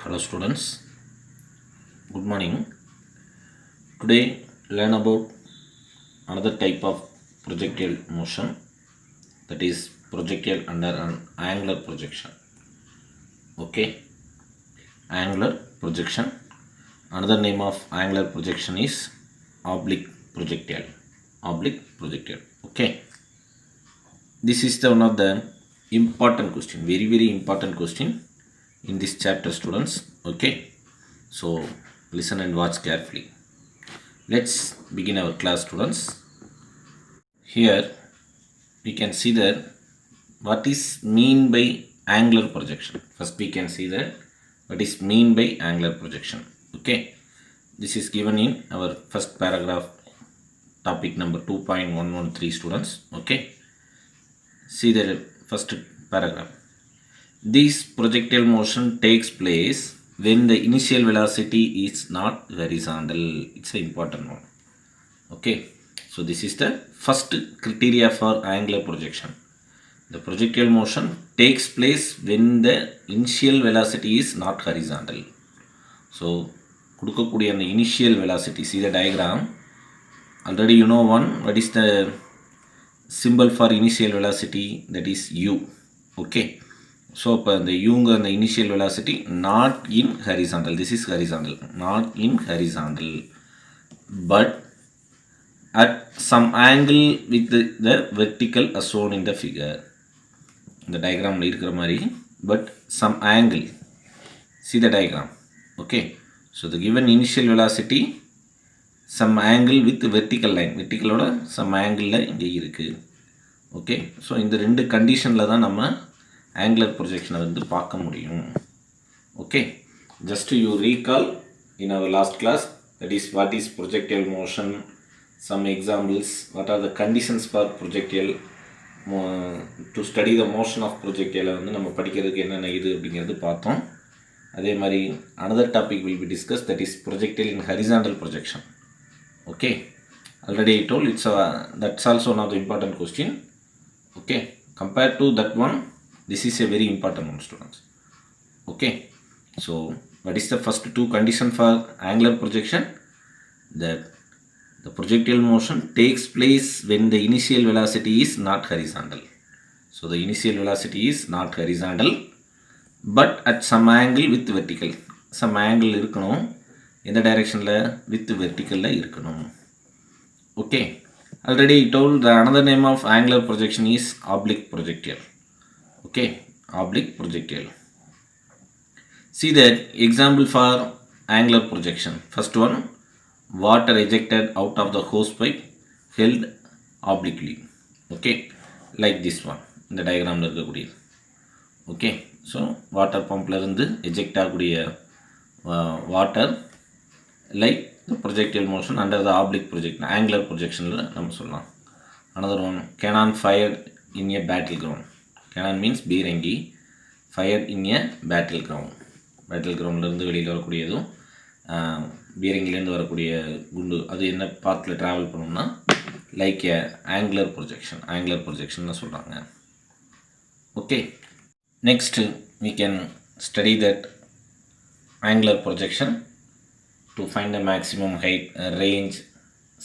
Hello students, good morning. Today learn about another type of projectile motion, that is projectile under an angular projection. Okay, angular projection. Another name of angular projection is oblique projectile. Oblique projectile. Okay, this is one of the important question, very important question in this chapter, students. Okay, so listen and watch carefully. Let's begin our class, students. Here we can see that what is mean by angular projection. First we can see that what is mean by angular projection. Okay, this is given in our first paragraph, topic number 2.113, students. Okay, see the first paragraph. This projectile motion takes place when the initial velocity is not horizontal. It's an important one. Okay, so this is the first criteria for angular projection. The projectile motion takes place when the initial velocity is not horizontal. So கொடுக்கக்கூடிய அந்த initial velocity, see the diagram. Already you know one, what is the symbol for initial velocity? That is u. Okay, so the u and the initial velocity not in horizontal. This is horizontal, not in horizontal, but at some angle with the vertical as shown in the figure. The diagram la irukra mari, but some angle. See the diagram. Okay, so the given initial velocity, some angle with vertical line, vertical oda some angle la inge irukku. Okay, so இந்த ரெண்டு கண்டிஷன்ல தான் நம்ம angular projection வந்து பார்க்க முடியும். Okay, just you recall in our last class, that is what is projectile motion, some examples, what are the conditions for projectile, to study the motion of projectile வந்து நம்ம படிக்கிறதுக்கு என்னென்ன இது அப்படிங்கிறது பார்த்தோம். அதே மாதிரி another topic will be discussed, that is projectile in horizontal projection. Okay, already I told that's also one of the important question. Okay, compared to that one, this is a very important one, students. Okay, so what is the first two condition for angular projection? That the projectile motion takes place when the initial velocity is not horizontal. So the initial velocity is not horizontal, but at some angle with vertical. Some angle இருக்கணும், எந்த directionல? With vertical ல இருக்கணும். Okay, already I told the another name of angular projection is oblique projectile. Okay, oblique projectile. See that example for angular projection. First one, water ejected out of the hose pipe held obliquely. Okay, like this one, இந்த diagram ல இருக்கக்கூடிய. Okay, so water pump ல இருந்து eject ஆகக்கூடிய water like the projectile motion under the oblique projection, angular projection ல நம்ம சொல்லலாம். Another one, cannon fired in a battleground. Cannon means பீரங்கி, fired in a battleground. battleground ல இருந்து வெளியில வரக்கூடியதும் பீரங்கிலேருந்து வரக்கூடிய குண்டு அது என்ன பாத்தில் ட்ராவல் பண்ணணும்னா like a angular projection, angular projection சொல்கிறாங்க. Okay, next we can study that angular projection to find the maximum height, range,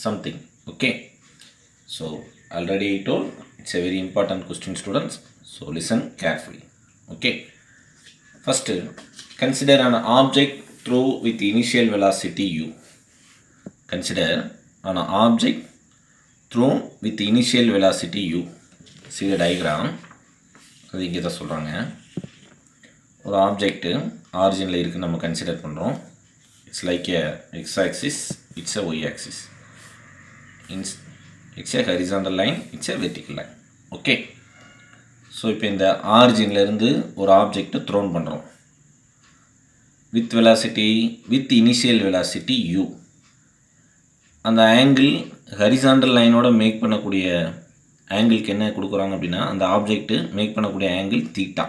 something. Okay, so already I told it's a very important question, students, so listen carefully. Okay, first consider an object thrown with initial velocity u. Consider an object thrown with initial velocity u. See the diagram. அது இங்கே தான் சொல்கிறாங்க. ஒரு object ஆரிஜினில் இருக்குது, நம்ம consider பண்ணுறோம். It's like a x-axis, it's a y-axis. It's a horizontal line, it's a vertical line. Okay, so இப்போ இந்த ஆரிஜின்ல இருந்து ஒரு ஆப்ஜெக்ட் த்ரோன் பண்ணுறோம் with velocity, with initial velocity u. அந்த ஆங்கிள் ஹரிசாண்டல் லைனோட மேக் பண்ணக்கூடிய ஆங்கிளுக்கு என்ன கொடுக்குறாங்க அப்படின்னா, அந்த ஆப்ஜெக்ட் மேக் பண்ணக்கூடிய ஆங்கிள் தீட்டா.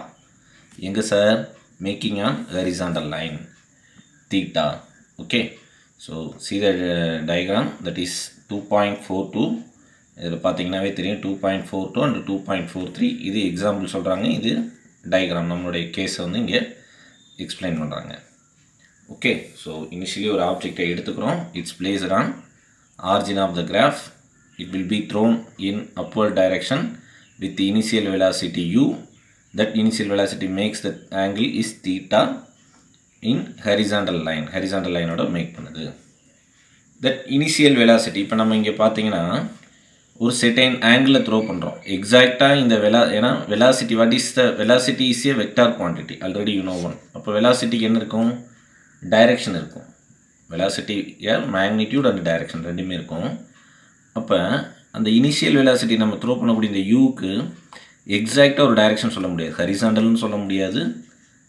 எங்கே sir? Making on horizontal line, theta. Okay, so see the diagram, that is 2.42. இதில் பார்த்தீங்கன்னாவே தெரியும் 2.42 and 2.43. இது எக்ஸாம்பிள் சொல்கிறாங்க, இது டயக்ராம் நம்மளுடைய கேஸை வந்து இங்கே எக்ஸ்பிளைன் பண்ணுறாங்க. ஓகே, ஸோ இனிஷியலி ஒரு ஆப்ஜெக்டை எடுத்துக்கிறோம். It's placed on origin of the graph. It will be thrown in upward direction with the initial velocity u. That initial velocity makes the angle is theta in horizontal line. horizontal line ஓட make பண்ணுது. that initial velocity இப்போ நம்ம இங்கே பார்த்தீங்கன்னா ஒரு செட்டைன் ஆங்கிளில் throw பண்ணுறோம். எக்ஸாக்டாக இந்த ஏன்னா velocity what is the velocity is a vector quantity. Already you know one. அப்போ வெலாசிட்டிக்கு என்ன இருக்கும்? டைரெக்ஷன் இருக்கும். வெலாசிட்டி மேக்னிடியூட் அண்ட் டைரெக்ஷன் ரெண்டுமே இருக்கும். அப்போ அந்த இனிஷியல் வெலாசிட்டி நம்ம த்ரோ பண்ணக்கூடிய இந்த யூக்கு எக்ஸாக்டாக ஒரு டைரெக்ஷன் சொல்ல முடியாது. ஹரிசாண்டல்னு சொல்ல முடியாது,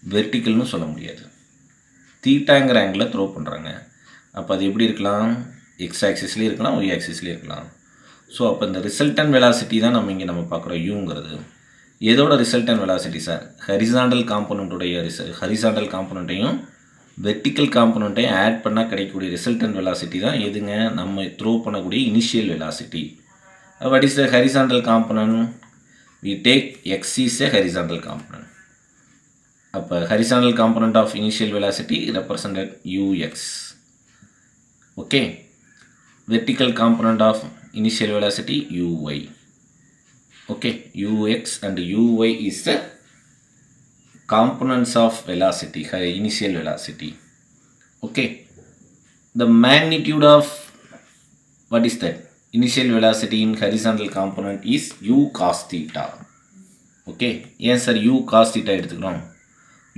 வெர்டிக்கல்னு சொல்ல முடியாது. தீட்டாங்கிற ஆங்கிளில் த்ரோ பண்ணுறாங்க. அப்போ அது எப்படி இருக்கலாம்? எக்ஸ் ஆக்சிஸ்லேயும் இருக்கலாம், ஒய் ஆக்சிஸ்லேயும் இருக்கலாம். ஸோ அப்போ இந்த ரிசல்டன் வெலாசிட்டி தான் நம்ம பார்க்குறோம் யூங்கிறது. எதோட ரிசல்டன் வெலாசிட்டி சார்? ஹரிசாண்டல் காம்பனண்ட்டுடைய ஹரிசாண்டல் காம்பனண்ட்டையும் வெர்டிக்கல் காம்பனண்ட்டையும் ஆட் பண்ணால் கிடைக்கக்கூடிய ரிசல்டன் வெலாசிட்டி தான் எதுங்க? நம்ம த்ரோ பண்ணக்கூடிய initial velocity. What is the horizontal component? We take x is a horizontal component. அப்போ horizontal component of initial velocity represented ux. Okay. Vertical component of initial velocity uy. Okay. ux and uy is the components of velocity, initial velocity. Okay. The magnitude of what is that? Initial velocity in horizontal component is u cos theta. Okay, ஏன் sir u cos theta எடுத்துக்கிறோம்?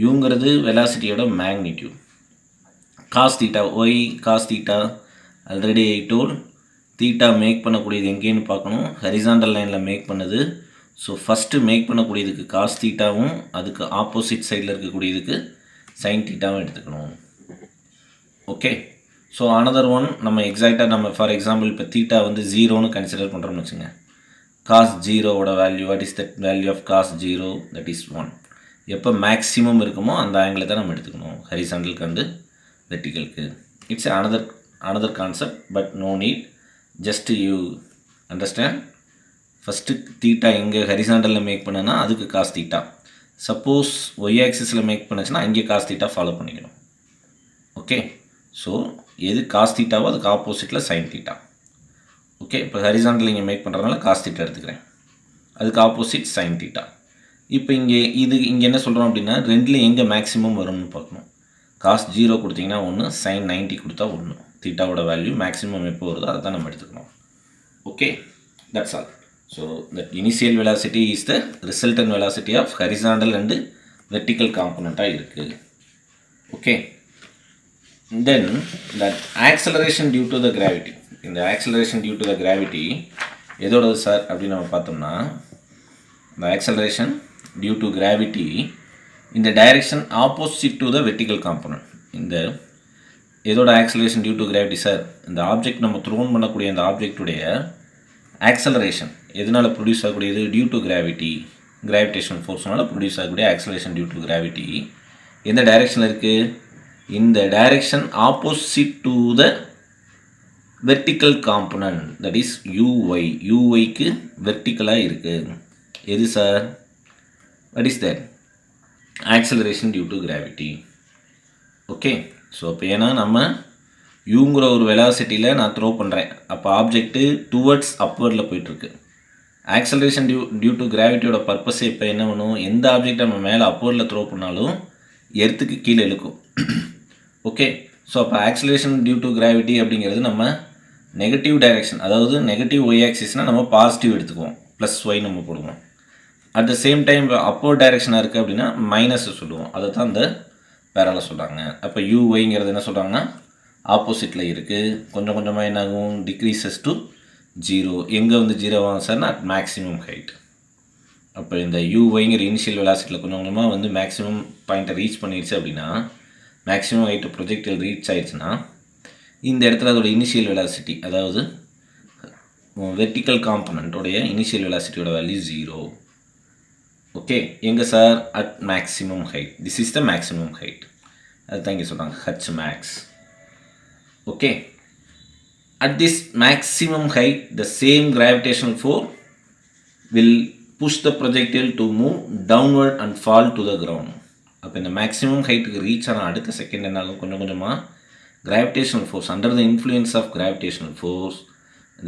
uங்கிறது வெலாசிட்டியோட magnitude. cos theta, y cos theta already I told. Theta make பண்ணக்கூடியது எங்கேன்னு பார்க்கணும், horizontal லைனில் make பண்ணுது. So first make பண்ணக்கூடியதுக்கு cos thetaவும் அதுக்கு ஆப்போசிட் சைடில் இருக்கக்கூடியதுக்கு sin thetaவும் எடுத்துக்கணும். ஓகே, ஸோ அனதர் ஒன் நம்ம எக்ஸாக்டாக நம்ம ஃபார் எக்ஸாம்பிள் இப்போ தீட்டா வந்து ஜீரோன்னு கன்சிடர் பண்ணுறோம்னு வச்சுங்க. காஸ் ஜீரோவோட value what is that value of cos zero? That is 1. எப்போ மேக்ஸிமம் இருக்குமோ அந்த ஆங்கிளை தான் நம்ம எடுத்துக்கணும் ஹரிசாண்டலுக்கு அண்டு வெர்டிக்கலுக்கு. It's another concept, but no need. Just you understand. First theta எங்கே ஹரிசாண்டலில் மேக் பண்ணுன்னா அதுக்கு காஸ் தீட்டா. சப்போஸ் ஒய் ஆக்சிஸில் மேக் பண்ணுச்சுன்னா அங்கே காஸ் தீட்டா ஃபாலோ பண்ணிக்கணும். ஓகே, ஸோ எது காஸ் தீட்டாவோ அதுக்கு ஆப்போசிட்டில் சைன் தீட்டா. ஓகே, இப்போ ஹரிசாண்டல் இங்கே மேக் பண்ணுறதுனால காஸ் தீட்டா எடுத்துக்கிறேன், அதுக்கு ஆப்போசிட் சைன் தீட்டா. இப்போ இங்கே என்ன சொல்கிறோம் அப்படின்னா ரெண்டில் எங்கே மேக்ஸிமம் வரும்னு பார்க்கணும். காஸ் 0 கொடுத்தீங்கன்னா 1, சைன் 90 கொடுத்தா 1. தீட்டாவோட வேல்யூ மேக்ஸிமம் எப்போ வருதோ அதை தான் நம்ம எடுத்துக்கணும். Okay, that's all. So that initial velocity is the resultant velocity of horizontal and vertical காம்பனண்ட்டாக இருக்குது. Okay, then that acceleration due to the gravity. இந்த acceleration due to the gravity எதோடது சார் அப்படின்னு நம்ம பார்த்தோம்னா, the acceleration due to gravity in the direction opposite to the vertical component. இந்த எதோட acceleration due to gravity sir? இந்த object நம்ம thrown பண்ணக்கூடிய இந்த ஆப்ஜெக்டுடைய acceleration எதனால் ப்ரொடியூஸ் ஆகக்கூடியது? டியூ டு கிராவிட்டி, கிராவிடேஷன் ஃபோர்ஸ்னால ப்ரொடியூஸ் ஆகக்கூடிய acceleration due to gravity எந்த டைரெக்ஷனில் இருக்குது? இந்த direction opposite to the vertical component, that is uy. uyக்கு வெர்டிக்கலாக இருக்குது. எது sir? What is that? Acceleration due to gravity. Okay, so இப்போ ஏன்னா நம்ம யூங்கிற ஒரு வெலாசிட்டியில் நான் த்ரோ பண்ணுறேன், அப்போ ஆப்ஜெக்ட்டு டுவர்ட்ஸ் அப்வர்டில் போயிட்டுருக்கு. ஆக்சலரேஷன் டியூ டு கிராவிட்டியோட பர்பஸே இப்போ என்ன பண்ணும்? எந்த ஆப்ஜெக்டை நம்ம மேலே அப்வர்டில் த்ரோ பண்ணாலும் எர்த்துக்கு கீழே இழுக்கும். ஓகே, ஸோ அப்போ ஆக்சலேஷன் டியூ டு கிராவிட்டி அப்படிங்கிறது நம்ம நெகட்டிவ் டைரெக்ஷன், அதாவது நெகட்டிவ் ஒய் ஆக்சிஸ்னால் நம்ம பாசிட்டிவ் எடுத்துக்குவோம், ப்ளஸ் ஒய் நம்ம போடுவோம். At the same time upward டைரெக்ஷனாக இருக்குது அப்படின்னா மைனஸ் சொல்லுவோம். அதை தான் இந்த பேரால சொல்கிறாங்க. அப்போ யூஒய்ங்கிறது என்ன சொல்கிறாங்கன்னா ஆப்போசிட்டில் இருக்குது. கொஞ்சம் கொஞ்சமாக என்ன ஆகும்? Decreases to 0. எங்கே வந்து 0 ஆகும் சார்னா அட் மேக்ஸிமம் ஹைட். அப்போ இந்த யூஒய்ங்கிற இனிஷியல் வெலாசிட்டியில் கொஞ்சம் கொஞ்சமாக வந்து மேக்ஸிமம் பாயிண்ட்டை ரீச் பண்ணிடுச்சு அப்படின்னா, மேக்ஸிமம் ஹைட்டு ப்ரொஜெக்டில் ரீச் ஆயிடுச்சுன்னா இந்த இடத்துல அதோட இனிஷியல் வெலாசிட்டி, அதாவது வெர்டிக்கல் காம்பனண்ட்டோடைய இனிஷியல் வெலாசிட்டியோட வேல்யூ 0. ஓகே, எங்கே sir? At maximum height. This is the maximum height. அதுதான் இங்கே சொல்கிறாங்க H max. Okay, at this maximum height the same gravitational force will push the projectile to move downward and fall to the ground. அப்போ இந்த maximum ஹைட்டுக்கு reach ஆனால் அடுத்த second என்ன ஆகும், கொஞ்சம் கொஞ்சமாக gravitational force, under the influence of gravitational force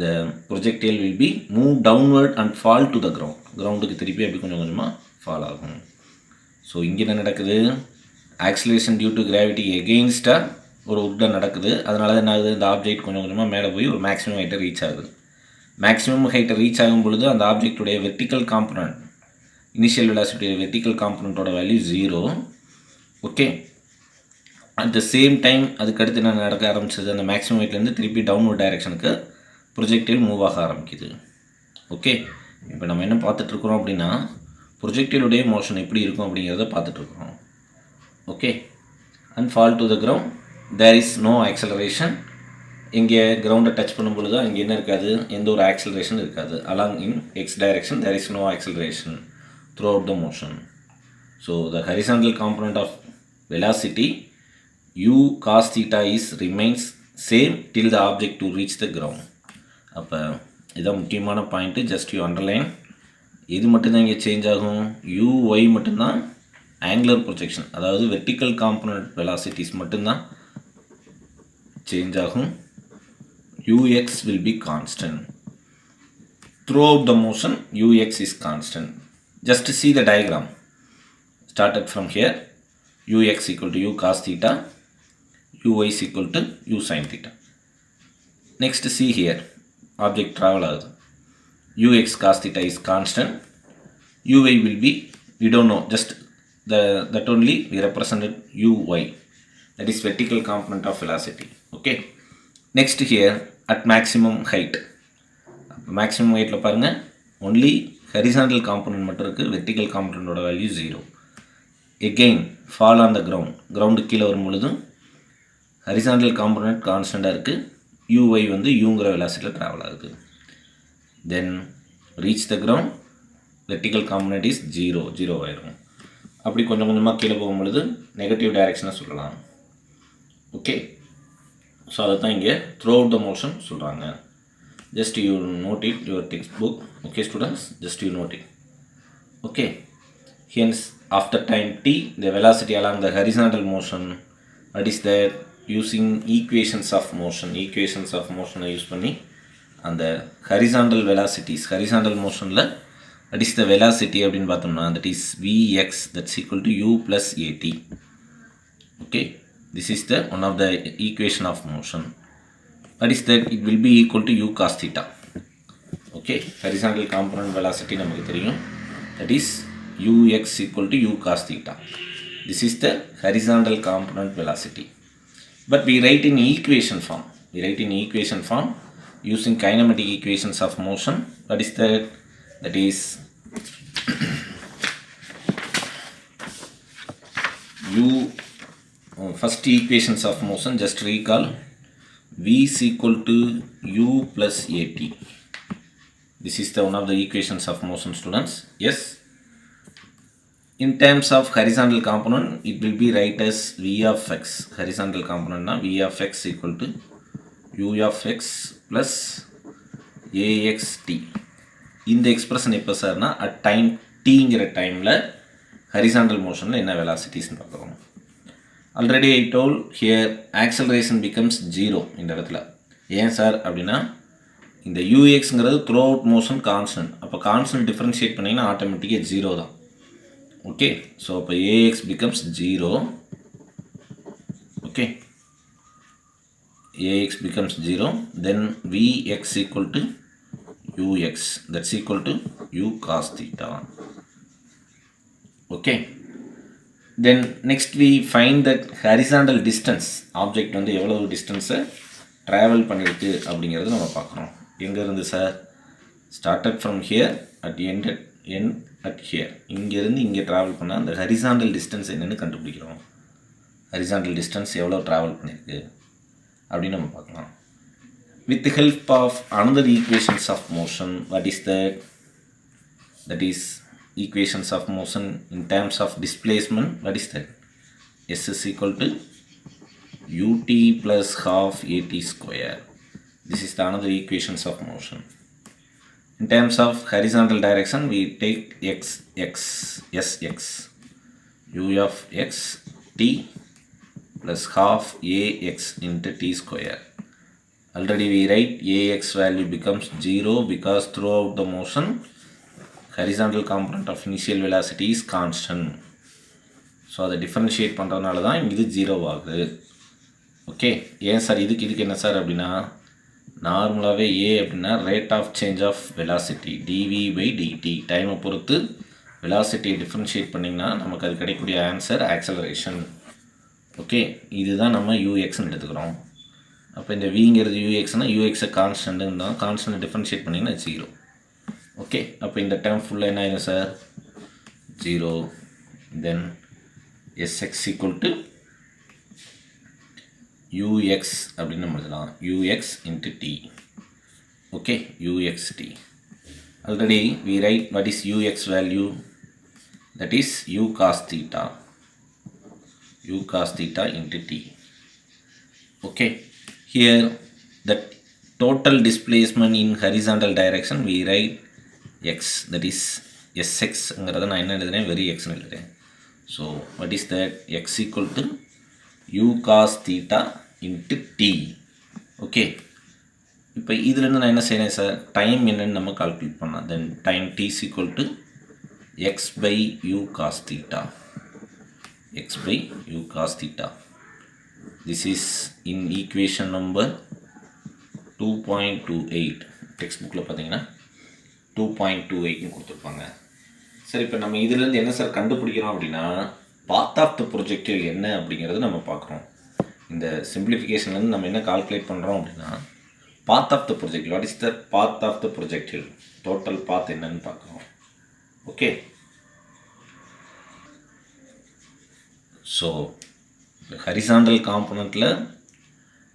the projectile will be move downward and fall to the ground. கிரவுண்டுக்கு திருப்பி அப்படி கொஞ்சம் கொஞ்சமாக ஃபால் ஆகும். ஸோ இங்கே என்ன நடக்குது, ஆக்சிலேஷன் டியூ டு கிராவிட்டி எகெயின்ஸ்டாக ஒரு உட்டில் நடக்குது. அதனால தான் என்ன ஆகுது, இந்த ஆப்ஜெக்ட் கொஞ்சம் கொஞ்சமாக மேலே போய் ஒரு மேக்ஸிமம் ஹைட்டை ரீச் ஆகுது. மேக்ஸிமம் ஹைட்டை ரீச் ஆகும் பொழுது அந்த ஆப்ஜெக்டுடைய வெர்டிக்கல் காம்பனண்ட், இனிஷியல் வெலாசிட்டியுடைய வெர்டிக்கல் காம்பனண்ட்டோட value 0. Okay, at the same time அதுக்கடுத்து என்ன நடக்க ஆரம்பிச்சது, அந்த மேக்ஸிமம் ஹைட்லேருந்து திருப்பி டவுன்வர்ட் டைரெக்ஷனுக்கு ப்ரொஜெக்டைல் மூவ் ஆக ஆரம்பிக்குது. ஓகே, இப்போ நம்ம என்ன பார்த்துட்ருக்குறோம் அப்படின்னா, ப்ரொஜெக்டைலுடைய மோஷன் எப்படி இருக்கும் அப்படிங்கிறத பார்த்துட்ருக்குறோம். Okay, and fall to the ground, there is no acceleration. இங்கே கிரவுண்டை டச் பண்ணும் பொழுது அங்கே என்ன இருக்காது, எந்த ஒரு ஆக்சலரேஷன் இருக்காது. Along in x direction there is no acceleration throughout the motion. So the horizontal component of velocity u cos theta is remains same till the object to reach the ground. அப்போ இதான் முக்கியமான point, just you underline. இது மட்டும்தான் இங்கே change ஆகும், uy மட்டும்தான் angular projection, அதாவது vertical component velocities மட்டும்தான் சேஞ்ச் ஆகும். ux will be constant throughout the motion. ux is constant. Just see the diagram started from here. ux equal to u cos theta, uy is equal to u sin theta. Next see here, object travel ஆகுது, ux cos theta is constant, uy will be, we don't know, just that only we represented uy, that is vertical component of velocity. Okay, next here at maximum height, maximum heightல பாருங்க only horizontal component மட்டும் இருக்கு, vertical component ஓட value 0. again fall on the ground, ground கீழே வரும் பொழுது horizontal component கான்ஸ்டண்டாக இருக்குது, uy வந்து யூங்கிற வெலாசிட்டியில் ட்ராவல் ஆகுது. Then reach the ground, vertical component is 0 ஆயிரும். அப்படி கொஞ்சம் கொஞ்சமாக கீழே போகும்பொழுது நெகட்டிவ் டைரெக்ஷனாக சொல்லலாம். ஓகே, ஸோ அதை தான் இங்கே த்ரூ அவுட் த மோஷன் சொல்கிறாங்க. Just you note it your textbook. Okay students, just you note it. Okay, hence after time t the velocity along the horizontal motion, what is that, using equations of motion use பண்ணி அந்த horizontal velocities, horizontal மோஷனில் what is the velocity அப்படின்னு பார்த்தோம்னா that is vx, that's equal to u plus at. okay, this is the one of the equation of motion. what is that, it will be equal to u cos theta. okay, horizontal component velocity நமக்கு தெரியும், that is ux equal to u cos theta. this is the horizontal component velocity. But we write in equation form, using kinematic equations of motion. What is that? That is first equations of motion, just recall, v is equal to u plus at. This is the one of the equations of motion, students. Yes, in terms of horizontal component it will be write as v of x. horizontal component na v of x equal to u of x plus axt. இந்த expression எப்போ சார்னா at time tங்கிற டைமில் horizontal மோஷனில் என்ன வெலாசிட்டிஸ்ன்னு பார்க்குறோம். Already I toll here acceleration becomes 0 இந்த இடத்துல. ஏன் சார் அப்படின்னா இந்த யூஎக்ஸுங்கிறது த்ரூ அவுட் மோஷன் கான்ஸ்டன்ட், அப்போ கான்ஸ்டன்ட் டிஃப்ரென்ஷியேட் பண்ணிங்கன்னா ஆட்டோமேட்டிக்காக 0 தான். okay, so அப்போ ax becomes 0. okay, ax becomes 0, then vx equal to ux, that's equal to u cos theta. okay, then next we find that horizontal distance, object வந்து எவ்வளவு டிஸ்டன்ஸை travel பண்ணியிருக்கு அப்படிங்கிறது நம்ம பார்க்குறோம். எங்கேருந்து sir, started from here at end at here, இங்கேருந்து இங்கே travel பண்ணால் அந்த ஹரிசாண்டல் டிஸ்டன்ஸ் என்னென்னு கண்டுபிடிக்கிறோம். ஹரிசாண்டல் டிஸ்டன்ஸ் எவ்வளோ ட்ராவல் பண்ணியிருக்கு அப்படின்னு நம்ம பார்க்கலாம். With help of another equations of motion. what is that? that is equations of motion in terms of displacement. what is that? s is equal to ut plus half at square. this is the another equations of motion. In terms of horizontal direction we take sx. u of x t plus half ax into t square. Already we write ax value becomes 0 because throughout the motion horizontal component of initial velocity is constant. So அதை differentiate பண்ணுறதுனால தான் இது 0 ஆகுது. Okay, ஏன் sir இதுக்கு என்ன sir அப்படின்னா, நார்மலாகவே ஏ அப்படின்னா rate of change of velocity dv/dt. டைமை பொறுத்து வெலாசிட்டியை டிஃபரன்ஷியேட் பண்ணிங்கன்னா நமக்கு அது கிடைக்கக்கூடிய ஆன்சர் ஆக்சலரேஷன். ஓகே, இதுதான் நம்ம யூஎக்ஸ்ன்னு எடுத்துக்கிறோம். அப்போ இந்த விங்கிறது யூஎக்ஸ்னால் யூஎக்ஸை கான்ஸ்டன்ட்டுன்னு தான், கான்ஸ்டன்ட் டிஃபரன்ஷியேட் பண்ணிங்கன்னா 0. ஓகே, அப்போ இந்த டேர்ம் ஃபுல்லாக என்ன ஆயிடும் sir, 0. Then sx equal to ux அப்படின்னு நம்ம எழுதலாம், ux into t. Okay, uxt. Already we write what is ux value, that is u cos theta into t. Okay, here the total displacement in horizontal direction we write x, that is sx ங்கிறத நான் என்ன எழுதுறேன், very xன்னு எழுதுறேன். So what is that, x equal to u cos theta into t. Okay, இப்போ இதுலேருந்து நான் என்ன செய்யறேன் sir, time என்னன்னு நம்ம கால்குலேட் பண்ணலாம். தென் time t is equal to x by u cos theta. This is in equation number 2.28. Text புக்கில் பார்த்தீங்கன்னா 2.28ன்னு கொடுத்துருப்பாங்க. சரி, இப்போ நம்ம இதுலேருந்து என்ன சார் கண்டுபிடிக்கிறோம் அப்படின்னா, பாத் ஆஃப் த ப்ரொஜெக்டில் என்ன அப்படிங்கிறது நம்ம பார்க்குறோம். இந்த சிம்பிளிஃபிகேஷன்லேருந்து நம்ம என்ன கால்குலேட் பண்ணுறோம் அப்படின்னா, path of the projectile, what is the path of the projectile, total path என்னன்னு பார்க்குறோம். ஓகே, ஸோ ஹரிசாண்டல் காம்பனண்ட்டில்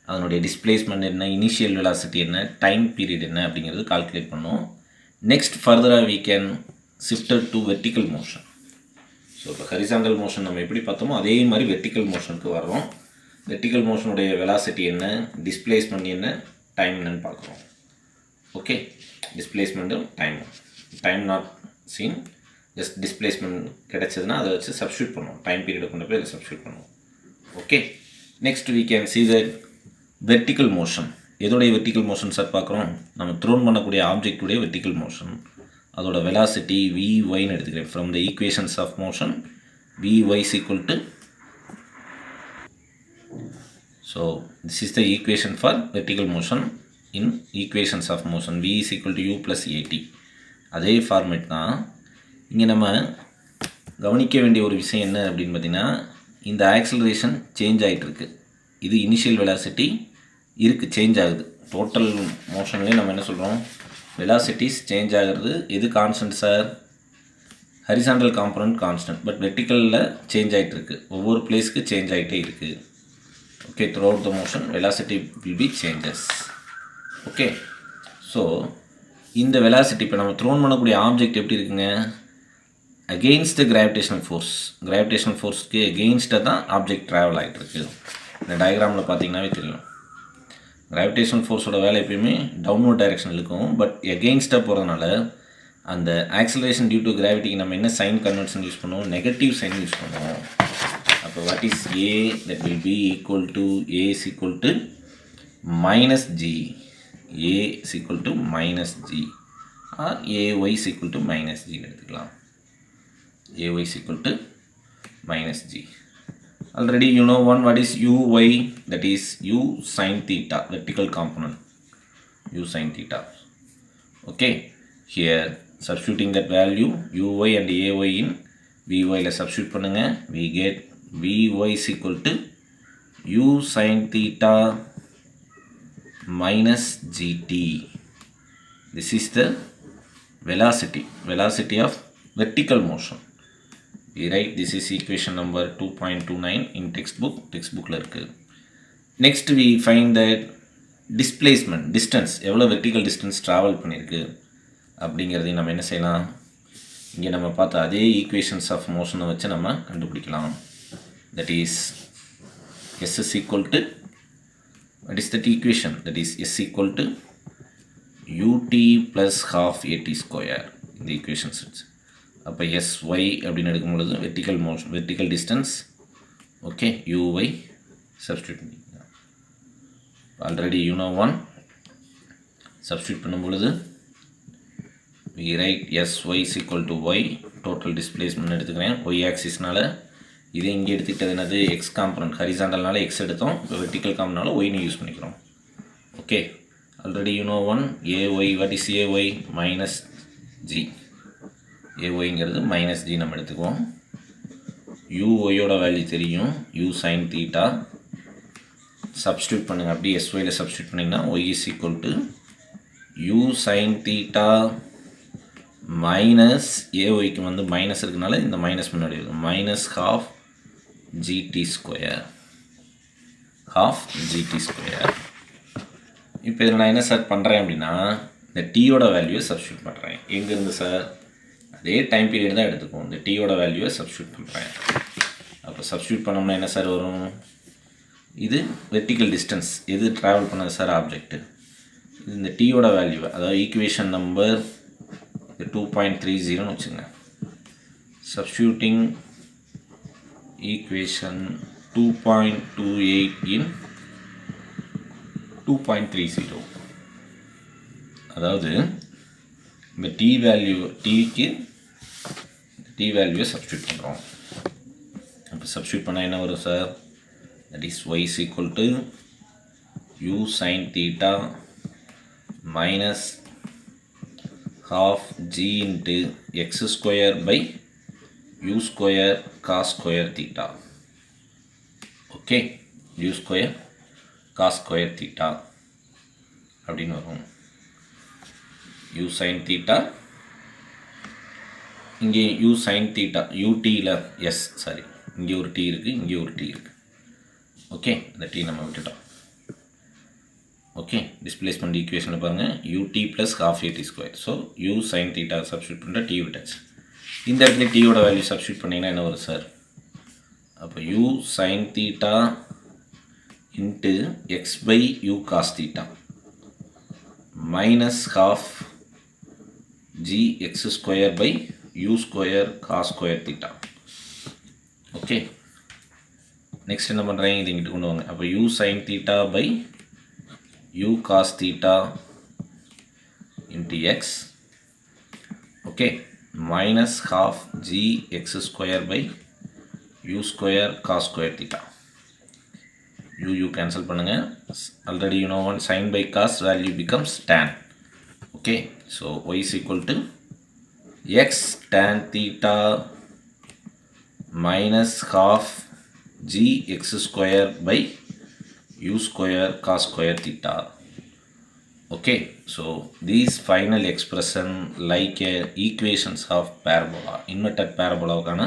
அதனுடைய டிஸ்பிளேஸ்மெண்ட் என்ன, இனிஷியல் வெலாசிட்டி என்ன, டைம் பீரியட் என்ன அப்படிங்கிறது கால்குலேட் பண்ணோம். நெக்ஸ்ட் ஃபர்தராக we can shifted to vertical motion. So இப்போ ஹரிசாண்டல் மோஷன் நம்ம எப்படி பார்த்தோமோ அதே மாதிரி வெர்டிக்கல் மோஷனுக்கு வர்றோம். வெர்டிக்கல் மோஷனுடைய வெலாசிட்டி என்ன, டிஸ்பிளேஸ்மெண்ட் என்ன, டைம் என்னன்னு பார்க்குறோம். ஓகே, டிஸ்பிளேஸ்மெண்ட்டும் time not seen, just displacement கிடைச்சதுன்னா அதை வச்சு சப்ஸ்டியூட் பண்ணுவோம், டைம் பீரியடை கொண்டு போய் அதை சப்ஸ்டியூட் பண்ணுவோம். Okay, next we can see that vertical motion. எதோடைய வெர்டிக்கல் மோஷன் சார் பார்க்குறோம், நம்ம த்ரோன் பண்ணக்கூடிய ஆப்ஜெக்டுடைய வெர்டிக்கல் மோஷன். அதோட வெலாசிட்டி vyன்னு எடுத்துக்கிறேன். From the equations of motion vy is equal to, so this is the equation for vertical motion in equations of motion. v is equal to u plus at. அதே format தான் இங்கே நம்ம கவனிக்க வேண்டிய ஒரு விஷயம் என்ன அப்படின்னு பார்த்தீங்கன்னா, இந்த ஆக்சலரேஷன் சேஞ்ச் ஆகிட்டு இருக்கு. இது இனிஷியல் வெலாசிட்டி இருக்குது, சேஞ்ச் ஆகுது. டோட்டல் மோஷன்லேயே நம்ம என்ன சொல்கிறோம், வெலாசிட்டிஸ் சேஞ்ச் ஆகிறது. எது constant sir, horizontal component constant, but வெர்டிக்கலில் சேஞ்ச் ஆகிட்டு இருக்குது, ஒவ்வொரு பிளேஸ்க்கு சேஞ்ச் ஆகிட்டே இருக்குது. Okay, throughout the motion velocity will be changes. Okay, so இந்த வெலாசிட்டி இப்போ நம்ம த்ரோன் பண்ணக்கூடிய ஆப்ஜெக்ட் எப்படி இருக்குங்க, அகெயின்ஸ்ட் கிராவிடேஷனல் ஃபோர்ஸ்க்கு எகெயின்ஸ்டாக தான் ஆப்ஜெக்ட் ட்ராவல் ஆகிட்டு இருக்கு. இந்த டயக்ராமில் பார்த்தீங்கன்னாவே தெரியும், கிராவிடேஷனல் ஃபோர்ஸோட வேலை எப்பயுமே டவுன்வர்ட் டைரெக்ஷன் இருக்கும், பட் எகெயின்ஸ்டாக போகிறதுனால அந்த ஆக்சலரேஷன் டியூ டு கிராவிட்டிக்கு நம்ம என்ன சைன் கன்வென்ஷன் யூஸ் பண்ணுவோம், நெகட்டிவ் சைன் யூஸ் பண்ணுவோம். அப்போ what is a, that will be equal to a is equal to minus g, a is equal to minus g, or a y is equal to minus g எடுத்துக்கலாம். A y is equal to minus g. Already you know one, what is uy, that is u sin theta, vertical component, u sin theta. Okay, here substituting that value uy and ay in vy la substitute பண்ணுங்க, we get vy is equal to u sin theta minus gt. This is the velocity of vertical motion. We write this is equation number 2.29 in textbookல இருக்கு. Next we find that displacement, distance, எவ்வளோ vertical distance travel பண்ணியிருக்கு அப்படிங்கிறதையும் நம்ம என்ன செய்யலாம், இங்கே நம்ம பார்த்த அதே ஈக்குவேஷன்ஸ் ஆஃப் மோஷனை வச்சு நம்ம கண்டுபிடிக்கலாம். that is s is equal to, what is that equation, that is s equal to ut plus half at square. இந்த ஈக்குவேஷன்ஸ் அப்போ SY அப்படின்னு எடுக்கும் பொழுது vertical motion, vertical distance. Okay, UY substitute பண்ணிக்கலாம். Already U01 substitute பண்ணும் பொழுது we write SY is equal to Y, total displacement எடுத்துக்கிறேன். Y ஆக்சிஸ்னால இது இங்கே எடுத்துக்கிட்டது என்னது, X காம்பனண்ட், ஹரிசாண்டல்னால X எடுத்தோம், இப்போ வெர்டிக்கல் காம்பனால Yன்னு யூஸ் பண்ணிக்கிறோம். Okay, already U01 AY, what is AY? Minus G. AYங்கிறது மைனஸ் G நம்ம எடுத்துக்குவோம். UYயோட வேல்யூ தெரியும், U sin theta. சப்ஸ்டியூட் பண்ணுங்கள், அப்படியே SYயில் சப்ஸ்டியூட் பண்ணிங்கன்னா Y is equal to U sin theta minus AYக்கு வந்து மைனஸ் இருக்குனால இந்த மைனஸ் முன்னாடி இருக்கும், minus half GT square, half GT square. இப்போ இதில் நான் என்ன சார் பண்ணுறேன் அப்படின்னா, இந்த டீயோட வேல்யூவை சப்ஸ்டியூட் பண்ணுறேன். எங்கேருந்து சார், அதே டைம் பீரியட் தான் எடுத்துக்குவோம், இந்த டீயோட வேல்யூவை சப்ஸ்டியூட் பண்ணுறேன். அப்போ சப்ஸ்டியூட் பண்ணோம்னா என்ன சார் வரும், இது வெர்டிக்கல் டிஸ்டன்ஸ் எது ட்ராவல் பண்ணது சார், ஆப்ஜெக்ட். இந்த டீயோட வேல்யூவை, அதாவது ஈக்குவேஷன் நம்பர் 2.30ன்னு வச்சுங்க. சப்ஸ்டியூட்டிங் ஈக்குவேஷன் 2.28 இன் 2.30, அதாவது இந்த டி வேல்யூ, டீக்கு டி வேல்யூவை சப்ஸ்டியூட் பண்ணுறோம். அப்போ சப்ஸ்டியூட் பண்ணால் என்ன வரும் sir, that is Y is equal to U sin theta minus half G into X square by U square cos square theta. Okay, U square cos square theta அப்படின்னு வரும். U sin theta, இங்கே U sin theta, UTயில் s sorry, இங்கே ஒரு T இருக்குது, இங்கே ஒரு T இருக்குது. ஓகே, இந்த T நம்ம விட்டுட்டோம். ஓகே, டிஸ்பிளேஸ்மெண்ட் ஈக்குவேஷனை பாருங்கள், UT plus half AT square. So U sin theta substitute பண்ணுற T விட்டாச்சு. இந்த இடத்துல Tயோட வேல்யூ சப்ஸ்டியூட் பண்ணிங்கன்னா என்ன வரும் சார், அப்போ U sin theta into X by U cos theta minus half G X square by U square cos ஸ்கொயர் theta. Okay, next என்ன பண்ணுறேன், இது இங்கிட்டு கொண்டு வாங்க. அப்போ U sin theta by U cos theta into X, okay, minus half G X square by U square cos square theta. U cancel பண்ணுங்க. Already you know one sin by cos value becomes tan. Okay, so Y is equal to X tan theta minus half G X square by U square cos square theta. Okay, so these final expression like equations of parabola, inverted parabola kana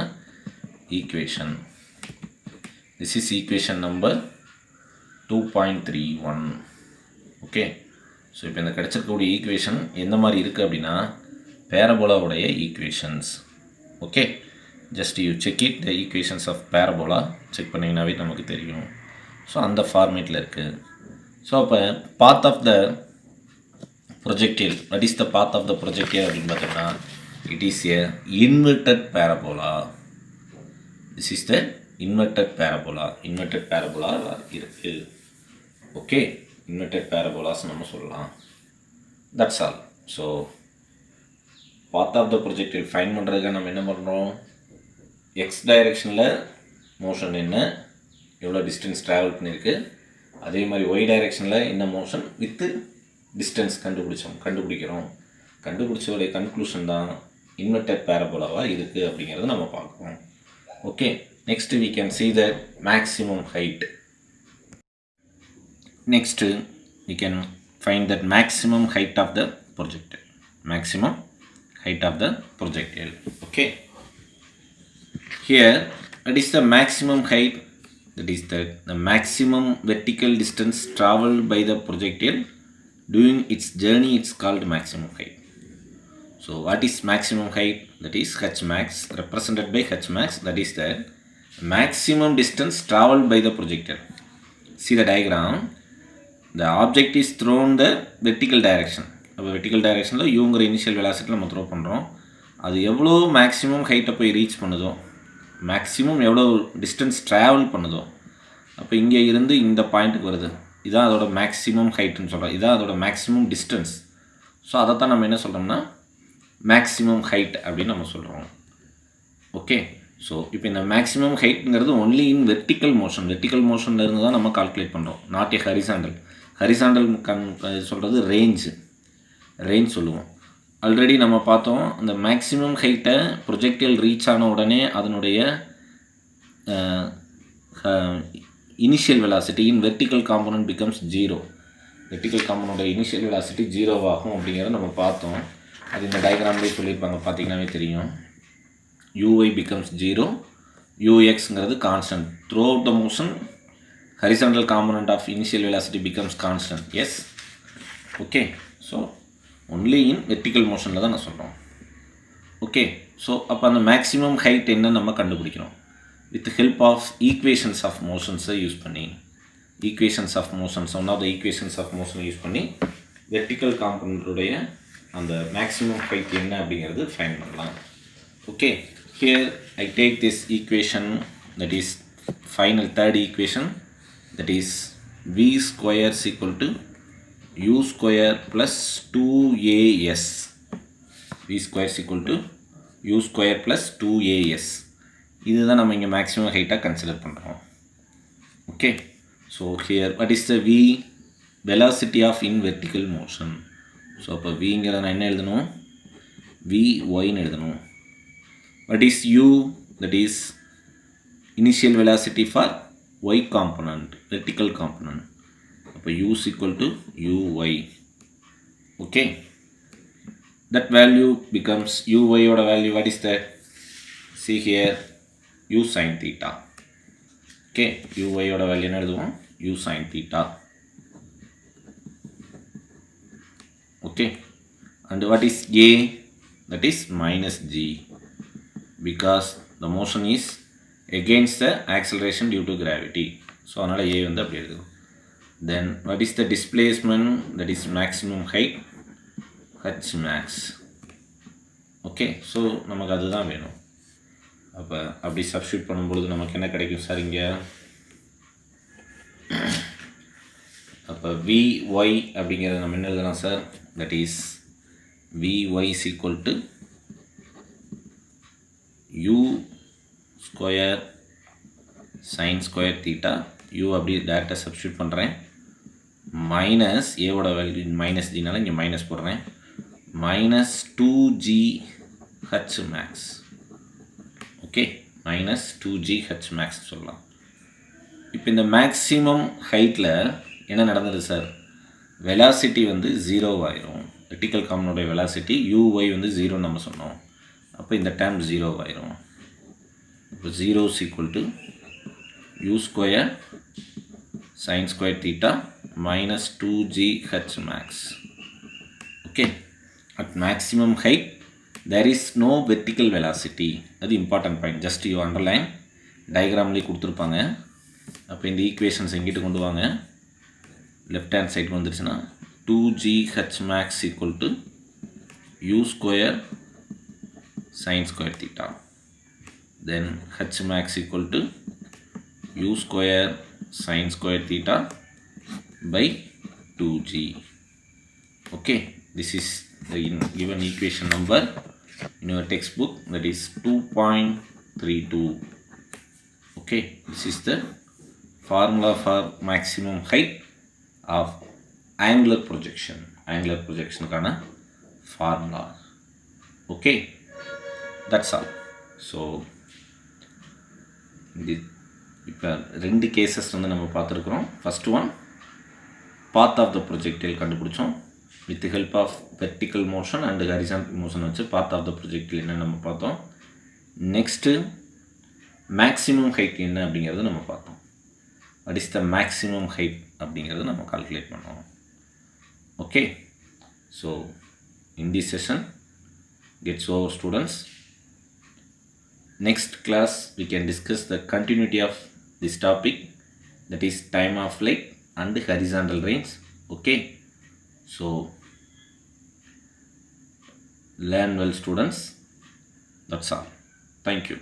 equation. This is equation number 2.31. Okay, so இப்போ இந்த கிடைச்சிருக்கக்கூடிய equation எந்த மாதிரி இருக்குது அப்படின்னா பேரபோலாவுடைய equations. Okay, just you check it, the equations of parabola check பண்ணிங்கனாவே நமக்கு தெரியும். ஸோ அந்த ஃபார்மேட்டில் இருக்குது. ஸோ அப்போ path of the projectile, what is the path of the projectile அப்படின்னு பார்த்தோம்னா, it is a inverted parabola. This is the inverted parabola. Inverted parabola இருக்குது. ஓகே, இன்வெர்டட் பேரபோலாஸ் நம்ம சொல்லலாம். That's all. So path of the projectile find பண்ணுறதுக்கு நம்ம என்ன பண்ணுறோம், X டைரெக்ஷனில் மோஷன் என்ன, எவ்வளோ டிஸ்டன்ஸ் ட்ராவல் பண்ணியிருக்கு, அதே மாதிரி ஒய் டைரெக்ஷனில் என்ன மோஷன் வித்து டிஸ்டன்ஸ் கண்டுபிடிக்கிறோம். கண்டுபிடிச்சோடைய கன்க்ளூஷன் தான் இன்வெர்டட் பேரபோலாவாக இருக்குது அப்படிங்கிறத நம்ம பார்க்குறோம். Okay, next we can see the maximum height. Next we can find that maximum height of the projectile. Maximum height of the projectile. Okay, here what is the maximum height? That is the maximum vertical distance traveled by the projectile during its journey. It's called maximum height. So what is maximum height? That is h max, represented by h max. That is the maximum distance traveled by the projectile. See the diagram. The object is thrown the vertical direction. அப்போ vertical directionல uங்கிற initial velocity நம்ம throw பண்ணுறோம். அது எவ்வளோ maximum ஹைட்டை போய் reach பண்ணுதோ, maximum எவ்வளோ distance travel பண்ணுதோ, அப்போ இங்கே இருந்து இந்த பாயிண்ட்டுக்கு வருது, இதான் அதோட மேக்ஸிமம் ஹைட்டுன்னு சொல்கிறோம், இதான் அதோட மேக்ஸிமம் டிஸ்டன்ஸ். ஸோ அதைத்தான் நம்ம என்ன சொல்கிறோம்னா மேக்ஸிமம் ஹைட் அப்படின்னு நம்ம சொல்கிறோம். ஓகே, ஸோ இப்போ இந்த மேக்ஸிமம் ஹைட்டுங்கிறது ஒன்லி இன் வெர்டிக்கல் மோஷனில் இருந்து தான் நம்ம கால்குலேட் பண்ணுறோம், நாட் ஏ ஹரிசாண்டல் சொல்கிறது ரேஞ்ச் சொல்லுவோம். ஆல்ரெடி நம்ம பார்த்தோம், அந்த மேக்ஸிமம் ஹைட்டை ப்ரொஜெக்டைல் ரீச் ஆன உடனே அதனுடைய initial velocity in vertical component becomes 0. Vertical காம்பனோட இனிஷியல் வெலாசிட்டி 0 ஆகும் அப்படிங்கிறத நம்ம பார்த்தோம். அது இந்த டயக்ராம்லேயே சொல்லியிருப்பாங்க, பார்த்தீங்கன்னாவே தெரியும். uy becomes 0, ux constant. Throughout the motion horizontal component of initial velocity becomes constant. Yes, okay. So only in vertical மோஷனில் தான் நான் சொல்கிறோம். ஓகே, ஸோ அப்போ அந்த மேக்ஸிமம் ஹைட் என்ன நம்ம கண்டுபிடிக்கணும் with help of equations of மோஷன்ஸை யூஸ் பண்ணி, one of the equations of மோஷனை யூஸ் பண்ணி வெர்டிக்கல் காம்பனண்ட்டுடைய அந்த மேக்ஸிமம் ஹைட் என்ன அப்படிங்கிறது ஃபைண்ட் பண்ணலாம். Okay, here I take this equation, that is final third equation, that is v square is equal to u square plus 2as. v square is equal to u square plus 2as. இதுதான் நம்ம இங்கே maximum ஹைட்டாக consider பண்ணுறோம். Okay, so here what is the v velocity of in vertical motion. So அப்போ விங்கிறத நான் என்ன எழுதணும், vyன்னு எழுதணும். What is u? That is initial velocity for y component, vertical component. அப்போ u is equal to uy. Okay, that value becomes uy oda value. What is that? See here, u sin theta. Okay, uy oda value என்ன எழுதுவோம், u sin theta. Okay, and what is a? That is minus g, because the motion is against the acceleration due to gravity. So அதனால் a வந்து அப்படி இருக்குது. Then what is the displacement? That is maximum height, h max. Okay, so நமக்கு அதுதான் வேணும். அப்போ அப்படி substitute பண்ணும்பொழுது நமக்கு என்ன கிடைக்கும் சார் இங்கே? அப்போ vy அப்படிங்கிறத நம்ம என்ன எழுதலாம் sir? That is vy is equal to u square sine square theta. u அப்படி டேரெக்டாக சப்ஸ்டியூட் பண்ணுறேன். மைனஸ் ஏவோட வேல்யூ மைனஸ் ஜினால இங்கே மைனஸ் போடுறேன். Minus 2gh max. Okay, minus 2gh max சொல்லலாம். இப்போ இந்த மேக்ஸிமம் ஹைட்டில் என்ன நடந்தது சார்? வெலாசிட்டி வந்து 0 ஆயிரும். வெர்டிக்கல் காம்பனோட வெலாசிட்டி uy வந்து 0 நம்ம சொன்னோம். அப்போ இந்த டேர்ம் 0 ஆயிரும். இப்போ 0 is equal to u square sin square theta minus 2gh max. Okay, at maximum height there is no vertical velocity. அது important point, just you underline. டயக்ராம்லேயே கொடுத்துருப்பாங்க. அப்போ இந்த ஈக்குவேஷன்ஸ் எங்கிட்ட கொண்டு வாங்க, லெஃப்ட் ஹேண்ட் சைடு வந்துருச்சுன்னா 2gh max equal to u square sin square theta, then h max equal to u square sin square theta by 2g. Okay, this is the given equation number in your textbook, that is 2.32. Okay, this is the formula for maximum height of angular projection kana formula. Okay, that's all. So இப்போ 2 cases வந்து நம்ம பார்த்துருக்குறோம். First one path of the projectile கண்டுபிடிச்சோம் with help of vertical motion and horizontal motion வச்சு path of the projectile என்ன நம்ம பார்த்தோம். Next maximum height என்ன அப்படிங்கிறது நம்ம பார்த்தோம். What is the maximum height அப்படிங்கிறது நம்ம கால்குலேட் பண்ணோம். Okay, so in this session gets over students. Next class we can discuss the continuity of this topic, that is time of flight and horizontal range. Okay, so learn well students. That's all. Thank you.